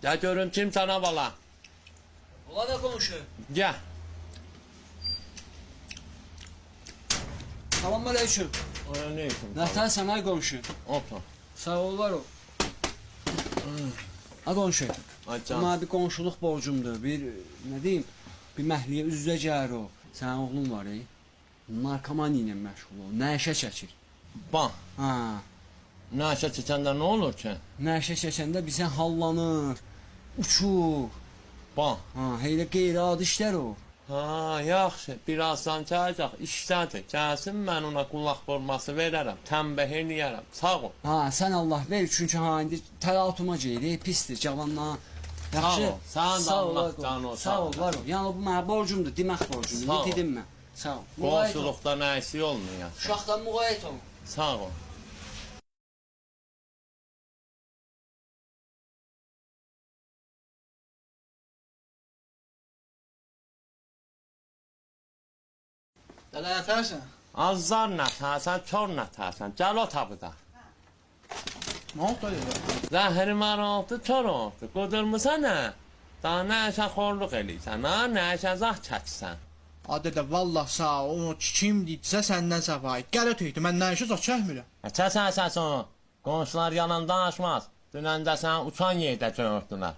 Gəl görüm kim sənə bala. Ola da qonşu. Gəl. Salam aleyküm. Aleyküm. Nətərsən ay qonşu? Otur. Sağ ol var o. Ay qonşu. Ay can. Bana bir qonşuluq borcumdur. Bir nə deyim? Bir məhliyə üz-üzə gəlir o. Sənin oğlun var ey. Narkomani ilə məşğul o. Nəşə çəkir. Bax. Ha. Nəşə çəkəndə nə olur ki? Nəşə çəkəndə bizə hallanır. Uçur. Bax. Ha, elə qeyri-adi işlər o. Ha, yaxşı. Birazdan gələcək. İşlədir. Gəlsin mən ona qulaq vurması verərəm. Tənbih eləyərəm. Sağ ol. Ha, sən Allah ver çünki ha indi təlatuma geyir, pisdir cavanlar. Yaxşı. Sağ ol. Sən də Sağ ol, Allah ay qonşu. can olsun. Sağ ol, var o. Yəni bu mənə borcumdur, demək borcumdur. Sağ ol. Ne dedim mən? Sağ ol. Qonşuluqda nə işi olmuyor. Uşaqdan müğayət ol. Sağ ol. Dələ yatərsən? Azlar nətərsən, kör nətərsən. Gəl o tapıda. Nə oldu elə? Zəhri maraltı kör oldu. Qudurmusan nə? Daha nə əşə xorluq eləysən, ha? Nə əşə zah çəksən. Adə vallah sağ ol, o kim deyirsə səndən səfayət. Gəl ötüydü, mən nə işə zat çəkmirəm. Kəsən səsən. Qonşular yanan danışmaz. Dünəndə sən uçan yerdə gördülər.